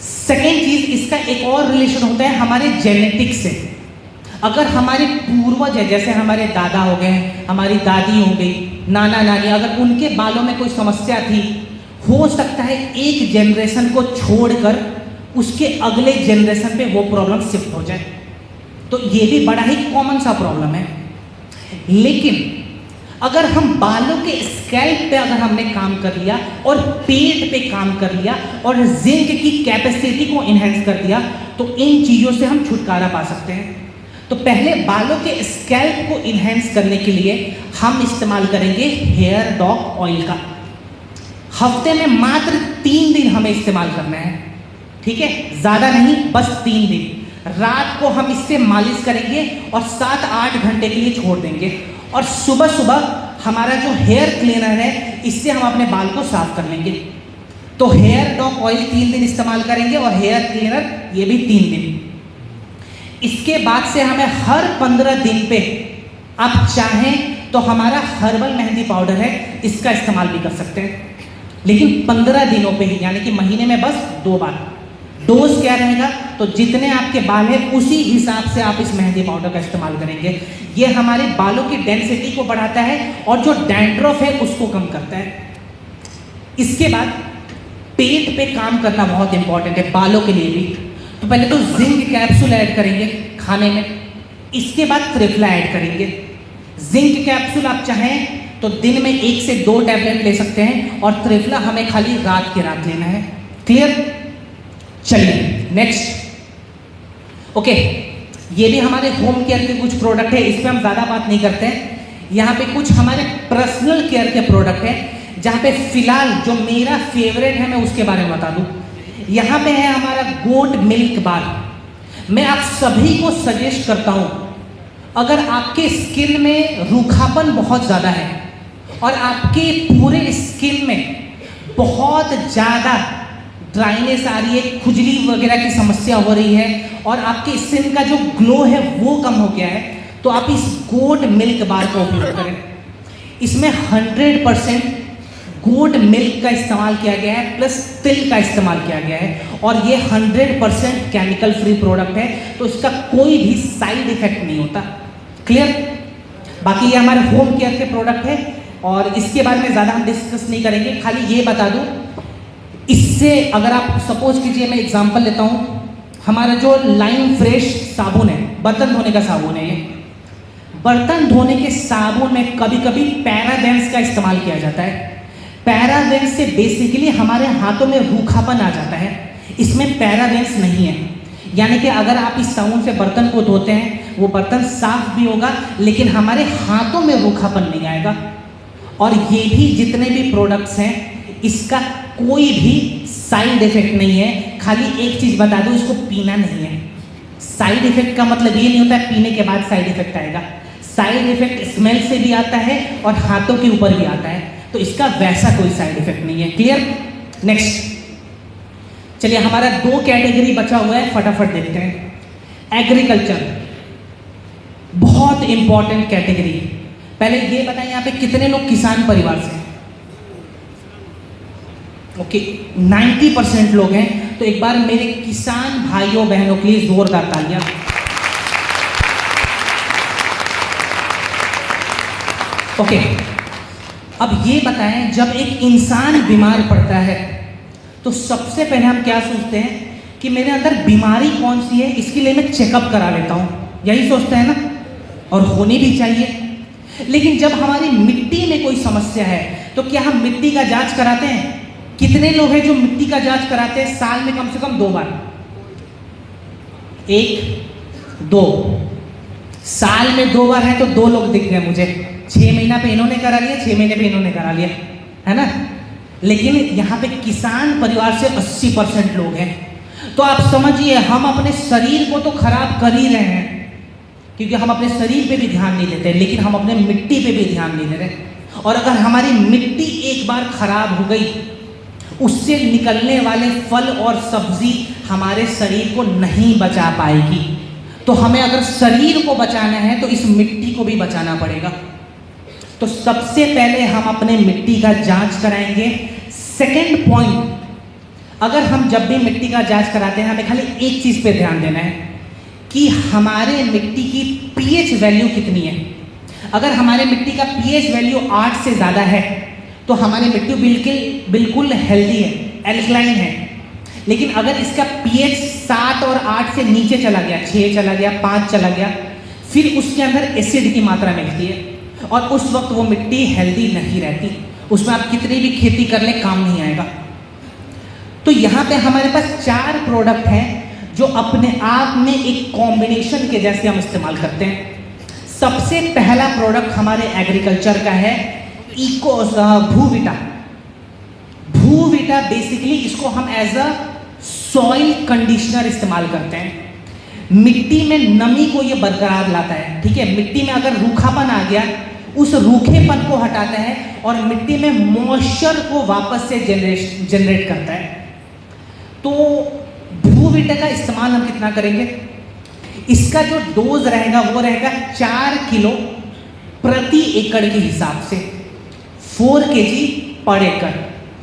Second चीज, इसका एक और रिलेशन होता है हमारे जेनेटिक्स से। अगर हमारे पूर्वज है, जैसे हमारे दादा हो गए, हमारी दादी हो गई, नाना नानी, अगर उनके बालों में कोई समस्या थी, हो सकता है एक जनरेशन को छोड़कर उसके अगले जनरेशन पे वो प्रॉब्लम शिफ्ट हो जाए। तो ये भी बड़ा ही कॉमन सा प्रॉब्लम है। लेकिन अगर हम बालों के स्कैल्प पे अगर हमने काम कर लिया और पेट पे काम कर लिया और जिंक की कैपेसिटी को इनहेंस कर दिया, तो इन चीज़ों से हम छुटकारा पा सकते हैं। तो पहले बालों के स्कैल्प को इनहेंस करने के लिए हम इस्तेमाल करेंगे हेयर डॉक ऑयल का। हफ्ते में मात्र 3 दिन हमें इस्तेमाल करना है, ठीक है, ज़्यादा नहीं, बस 3 दिन। रात को हम इससे मालिश करेंगे और 7-8 घंटे के लिए छोड़ देंगे, और सुबह सुबह हमारा जो हेयर क्लीनर है इससे हम अपने बाल को साफ कर लेंगे। तो हेयर डॉक ऑयल 3 दिन इस्तेमाल करेंगे और हेयर क्लीनर ये भी 3 दिन। इसके बाद से हमें हर 15 दिन पे आप चाहें तो हमारा हर्बल मेहंदी पाउडर है इसका इस्तेमाल भी कर सकते हैं, लेकिन 15 दिनों पे ही, यानी कि महीने में बस 2 बार। डोज क्या रहेगा, तो जितने आपके बाल हैं उसी हिसाब से आप इस मेहंदी पाउडर का इस्तेमाल करेंगे। ये हमारे बालों की डेंसिटी को बढ़ाता है और जो डैंड्रफ है उसको कम करता है। इसके बाद पेट पे काम करना बहुत इंपॉर्टेंट है बालों के लिए भी। तो पहले तो जिंक कैप्सूल ऐड करेंगे खाने में, इसके बाद त्रिफला ऐड करेंगे। जिंक कैप्सूल आप चाहें तो दिन में 1 से 2 टैबलेट ले सकते हैं, और त्रिफला हमें खाली रात के रात लेना है। क्लियर? चलिए नेक्स्ट। ओके, ये भी हमारे होम केयर के कुछ प्रोडक्ट है, इस पर हम ज़्यादा बात नहीं करते हैं। यहाँ पे कुछ हमारे पर्सनल केयर के प्रोडक्ट हैं, जहाँ पे फिलहाल जो मेरा फेवरेट है मैं उसके बारे में बता दूँ। यहाँ पे है हमारा गोट मिल्क बार। मैं आप सभी को सजेस्ट करता हूँ, अगर आपके स्किन में रूखापन बहुत ज़्यादा है और आपके पूरे स्किन में बहुत ज़्यादा ड्राइनेस आ रही है, खुजली वगैरह की समस्या हो रही है, और आपके स्किन का जो ग्लो है वो कम हो गया है, तो आप इस गोट मिल्क बार का उपयोग करें। इसमें 100% गोट मिल्क का इस्तेमाल किया गया है, प्लस तिल का इस्तेमाल किया गया है, और ये 100% केमिकल फ्री प्रोडक्ट है, तो इसका कोई भी साइड इफेक्ट नहीं होता। क्लियर? बाकी ये हमारे होम केयर के प्रोडक्ट है और इसके बारे में ज़्यादा हम डिस्कस नहीं करेंगे। खाली ये बता दूँ, इससे अगर आप सपोज कीजिए, मैं एग्जांपल लेता हूँ, हमारा जो लाइम फ्रेश साबुन है, बर्तन धोने का साबुन है, ये बर्तन धोने के साबुन में कभी कभी पैराबेंस का इस्तेमाल किया जाता है। पैराबेंस से बेसिकली हमारे हाथों में रूखापन आ जाता है, इसमें पैराबेंस नहीं है। यानी कि अगर आप इस साबुन से बर्तन को धोते हैं, वो बर्तन साफ भी होगा लेकिन हमारे हाथों में रूखापन नहीं आएगा। और ये भी जितने भी प्रोडक्ट्स हैं, इसका कोई भी साइड इफेक्ट नहीं है। खाली एक चीज़ बता दूँ, इसको पीना नहीं है। साइड इफेक्ट का मतलब ये नहीं होता है पीने के बाद साइड इफेक्ट आएगा। साइड इफेक्ट स्मेल से भी आता है और हाथों के ऊपर भी आता है, तो इसका वैसा कोई साइड इफेक्ट नहीं है। क्लियर? नेक्स्ट, चलिए हमारा 2 कैटेगरी बचा हुआ है, फटाफट देखते हैं। एग्रीकल्चर बहुत इंपॉर्टेंट कैटेगरी। पहले ये बताएं, यहाँ पे कितने लोग किसान परिवार से? ओके, 90% लोग हैं। तो एक बार मेरे किसान भाइयों बहनों के लिए जोरदार तालियां। ओके, अब ये बताएं, जब एक इंसान बीमार पड़ता है तो सबसे पहले हम क्या सोचते हैं कि मेरे अंदर बीमारी कौन सी है, इसके लिए मैं चेकअप करा लेता हूँ, यही सोचते हैं ना, और होनी भी चाहिए। लेकिन जब हमारी मिट्टी में कोई समस्या है तो क्या हम मिट्टी का जांच कराते हैं? कितने लोग हैं जो मिट्टी का जांच कराते हैं साल में कम से कम 2 बार? 1, 2, साल में 2 बार है तो 2 लोग दिख गए मुझे। 6 महीना पे इन्होंने करा लिया, 6 महीने पे इन्होंने करा लिया, है ना। लेकिन यहाँ पे किसान परिवार से 80% लोग हैं। तो आप समझिए, हम अपने शरीर को तो खराब कर ही रहे हैं, क्योंकि हम अपने शरीर पे भी ध्यान नहीं देते, लेकिन हम अपने मिट्टी पे भी ध्यान नहीं दे रहे। और अगर हमारी मिट्टी एक बार खराब हो गई, उससे निकलने वाले फल और सब्जी हमारे शरीर को नहीं बचा पाएगी। तो हमें अगर शरीर को बचाना है तो इस मिट्टी को भी बचाना पड़ेगा। तो सबसे पहले हम अपने मिट्टी का जांच कराएंगे। सेकंड पॉइंट, अगर हम जब भी मिट्टी का जांच कराते हैं हमें खाली एक चीज़ पे ध्यान देना है कि हमारे मिट्टी की पीएच वैल्यू कितनी है। अगर हमारे मिट्टी का पीएच वैल्यू 8 से ज़्यादा है तो हमारी मिट्टी बिल्कुल हेल्दी है, एल्कलाइन है। लेकिन अगर इसका पीएच 7 और 8 से नीचे चला गया, 6 चला गया, 5 चला गया, फिर उसके अंदर एसिड की मात्रा मिलती है और उस वक्त वो मिट्टी हेल्दी नहीं रहती, उसमें आप कितनी भी खेती कर ले काम नहीं आएगा। तो यहाँ पे हमारे पास 4 प्रोडक्ट हैं जो अपने आप में एक कॉम्बिनेशन के जैसे हम इस्तेमाल करते हैं। सबसे पहला प्रोडक्ट हमारे एग्रीकल्चर का है भूविटा। भूविटा बेसिकली इसको हम एज अ सॉइल कंडीशनर इस्तेमाल करते हैं। मिट्टी में नमी को ये बरकरार लाता है, ठीक है। मिट्टी में अगर रूखापन आ गया उस रूखेपन को हटाता है और मिट्टी में मॉइस्चर को वापस से जनरेट करता है। तो भूविटा का इस्तेमाल हम कितना करेंगे, इसका जो डोज रहेगा वो रहेगा 4 किलो प्रति एकड़ के हिसाब से, 4 kg पर एकड़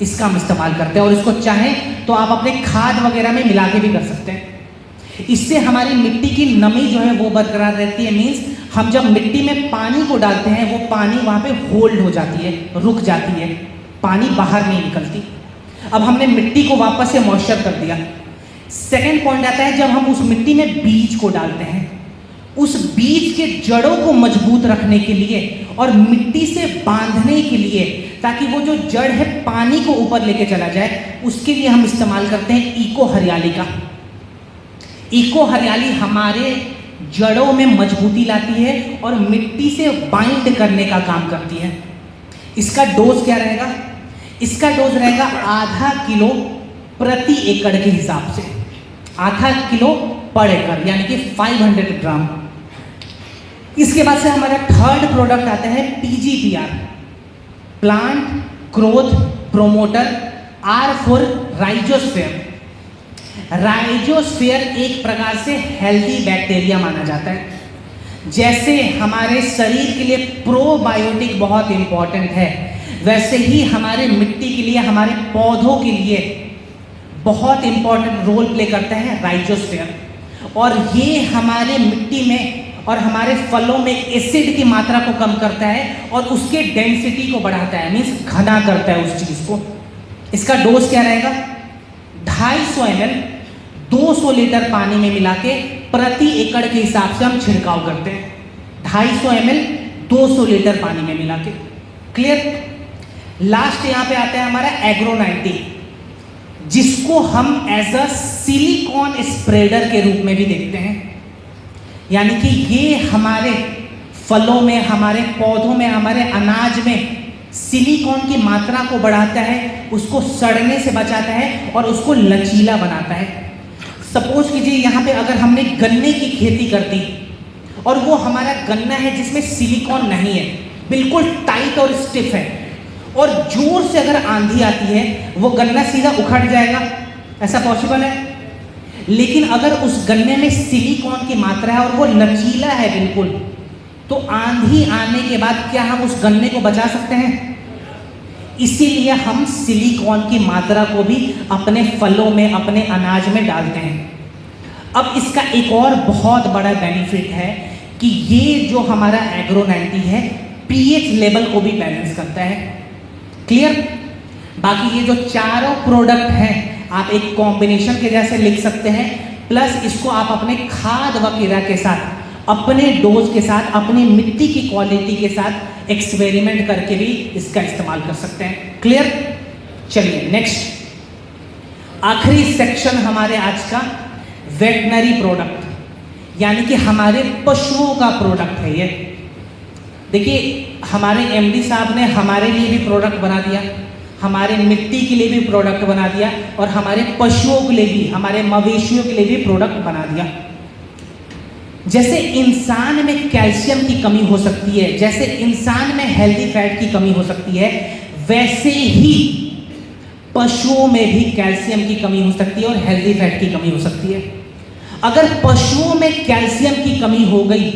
इसका हम इस्तेमाल करते हैं। और इसको चाहें तो आप अपने खाद वगैरह में मिला के भी कर सकते हैं। इससे हमारी मिट्टी की नमी जो है वो बरकरार रहती है। मीन्स हम जब मिट्टी में पानी को डालते हैं वो पानी वहाँ पे होल्ड हो जाती है, रुक जाती है, पानी बाहर नहीं निकलती। अब हमने मिट्टी को वापस से मॉइस्चर कर दिया। सेकेंड पॉइंट आता है जब हम उस मिट्टी में बीज को डालते हैं, उस बीज के जड़ों को मजबूत रखने के लिए और मिट्टी से बांधने के लिए, ताकि वो जो जड़ है पानी को ऊपर लेके चला जाए, उसके लिए हम इस्तेमाल करते हैं इको हरियाली का। इको हरियाली हमारे जड़ों में मजबूती लाती है और मिट्टी से बाइंड करने का काम करती है। इसका डोज क्या रहेगा, इसका डोज रहेगा आधा किलो प्रति एकड़ के हिसाब से, आधा किलो पर एकड़ यानी कि 500 ग्राम। इसके बाद से हमारा थर्ड प्रोडक्ट आता है PGPR, plant growth promoter R for rhizosphere. Rhizosphere एक प्रकार से हेल्दी बैक्टीरिया माना जाता है। जैसे हमारे शरीर के लिए प्रोबायोटिक बहुत इंपॉर्टेंट है, वैसे ही हमारे मिट्टी के लिए, हमारे पौधों के लिए बहुत इंपॉर्टेंट रोल प्ले करता है राइजोस्फीयर। और ये हमारे मिट्टी में और हमारे फलों में एसिड की मात्रा को कम करता है और उसके डेंसिटी को बढ़ाता है, मीन्स घना करता है उस चीज़ को। इसका डोज क्या रहेगा, 250 ml 200 लीटर पानी में मिला के प्रति एकड़ के हिसाब से हम छिड़काव करते हैं। 250 ml 200 लीटर पानी में मिला के। क्लियर। लास्ट यहाँ पे आता है हमारा एग्रो 90, जिसको हम एज अ सिलिकॉन स्प्रेडर के रूप में भी देखते हैं। यानी कि ये हमारे फलों में, हमारे पौधों में, हमारे अनाज में सिलिकॉन की मात्रा को बढ़ाता है, उसको सड़ने से बचाता है और उसको लचीला बनाता है। सपोज कीजिए यहाँ पे अगर हमने गन्ने की खेती कर दी और वो हमारा गन्ना है जिसमें सिलिकॉन नहीं है, बिल्कुल टाइट और स्टिफ है, और जोर से अगर आंधी आती है वो गन्ना सीधा उखड़ जाएगा, ऐसा पॉसिबल है। लेकिन अगर उस गन्ने में सिलिकॉन की मात्रा है और वो लचीला है बिल्कुल, तो आंधी आने के बाद क्या हम उस गन्ने को बचा सकते हैं? इसीलिए हम सिलिकॉन की मात्रा को भी अपने फलों में, अपने अनाज में डालते हैं। अब इसका एक और बहुत बड़ा बेनिफिट है कि ये जो हमारा एग्रो 90 है पीएच लेवल को भी बैलेंस करता है। क्लियर। बाकी ये जो चारों प्रोडक्ट हैं आप एक कॉम्बिनेशन के जैसे लिख सकते हैं, प्लस इसको आप अपने खाद वगैरह के साथ, अपने डोज के साथ, अपनी मिट्टी की क्वालिटी के साथ एक्सपेरिमेंट करके भी इसका इस्तेमाल कर सकते हैं। क्लियर। चलिए नेक्स्ट आखिरी सेक्शन हमारे आज का वेटनरी प्रोडक्ट, यानी कि हमारे पशुओं का प्रोडक्ट है ये। देखिए हमारे एमडी साहब ने हमारे लिए भी प्रोडक्ट बना दिया, हमारे मिट्टी के लिए भी प्रोडक्ट बना दिया और हमारे पशुओं के लिए भी, हमारे मवेशियों के लिए भी प्रोडक्ट बना दिया। जैसे इंसान में कैल्शियम की कमी हो सकती है, जैसे इंसान में हेल्दी फैट की कमी हो सकती है, वैसे ही पशुओं में भी कैल्शियम की कमी हो सकती है और हेल्दी फैट की कमी हो सकती है। अगर पशुओं में कैल्शियम की कमी हो गई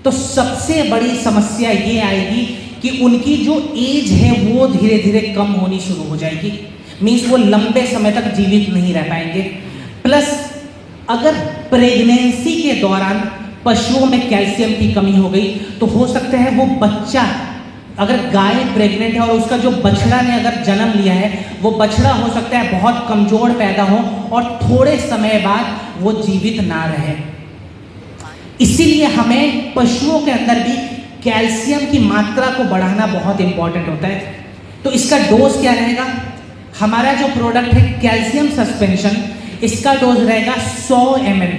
तो सबसे बड़ी समस्या ये आएगी कि उनकी जो एज है वो धीरे धीरे कम होनी शुरू हो जाएगी। मीन्स वो लंबे समय तक जीवित नहीं रह पाएंगे। प्लस अगर प्रेगनेंसी के दौरान पशुओं में कैल्शियम की कमी हो गई तो हो सकता है वो बच्चा, अगर गाय प्रेग्नेंट है और उसका जो बछड़ा ने अगर जन्म लिया है, वो बछड़ा हो सकता है बहुत कमजोर पैदा हो और थोड़े समय बाद वो जीवित ना रहे। इसीलिए हमें पशुओं के अंदर भी कैल्शियम की मात्रा को बढ़ाना बहुत इंपॉर्टेंट होता है। तो इसका डोज क्या रहेगा? हमारा जो प्रोडक्ट है कैल्शियम सस्पेंशन, इसका डोज रहेगा 100 ml।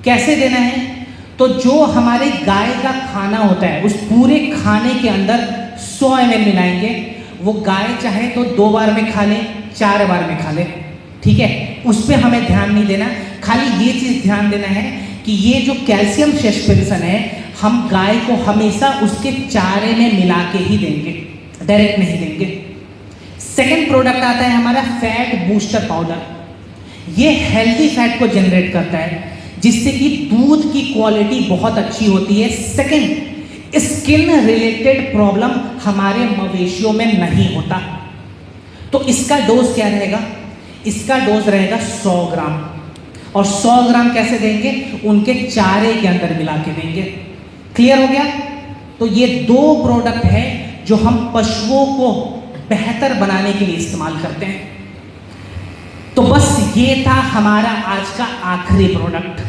कैसे देना है? तो जो हमारे गाय का खाना होता है उस पूरे खाने के अंदर 100 ml मिलाएंगे। वो गाय चाहे तो 2 बार में खा ले, 4 बार में खा ले, ठीक है, उस पर हमें ध्यान नहीं देना। खाली ये चीज़ ध्यान देना है कि ये जो कैल्शियम सस्पेंशन है हम गाय को हमेशा उसके चारे में मिला के ही देंगे, डायरेक्ट नहीं देंगे। सेकेंड प्रोडक्ट आता है हमारा फैट बूस्टर पाउडर। ये हेल्दी फैट को जनरेट करता है जिससे कि दूध की क्वालिटी बहुत अच्छी होती है। सेकेंड, स्किन रिलेटेड प्रॉब्लम हमारे मवेशियों में नहीं होता। तो इसका डोज क्या रहेगा? इसका डोज रहेगा 100 ग्राम। और 100 ग्राम कैसे देंगे? उनके चारे के अंदर मिला के देंगे। क्लियर हो गया? तो ये 2 प्रोडक्ट है जो हम पशुओं को बेहतर बनाने के लिए इस्तेमाल करते हैं। तो बस ये था हमारा आज का आखिरी प्रोडक्ट।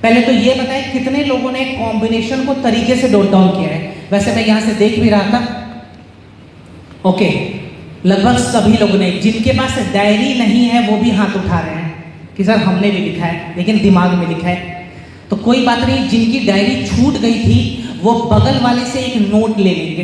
पहले तो ये बताएं कितने लोगों ने कॉम्बिनेशन को तरीके से नोट डाउन किया है? वैसे मैं यहां से देख भी रहा था, ओके, लगभग सभी लोगों ने। जिनके पास डायरी नहीं है वो भी हाथ उठा रहे हैं कि सर हमने भी लिखा है लेकिन दिमाग में लिखा है। तो कोई बात नहीं, जिनकी डायरी छूट गई थी वो बगल वाले से एक नोट ले लेंगे।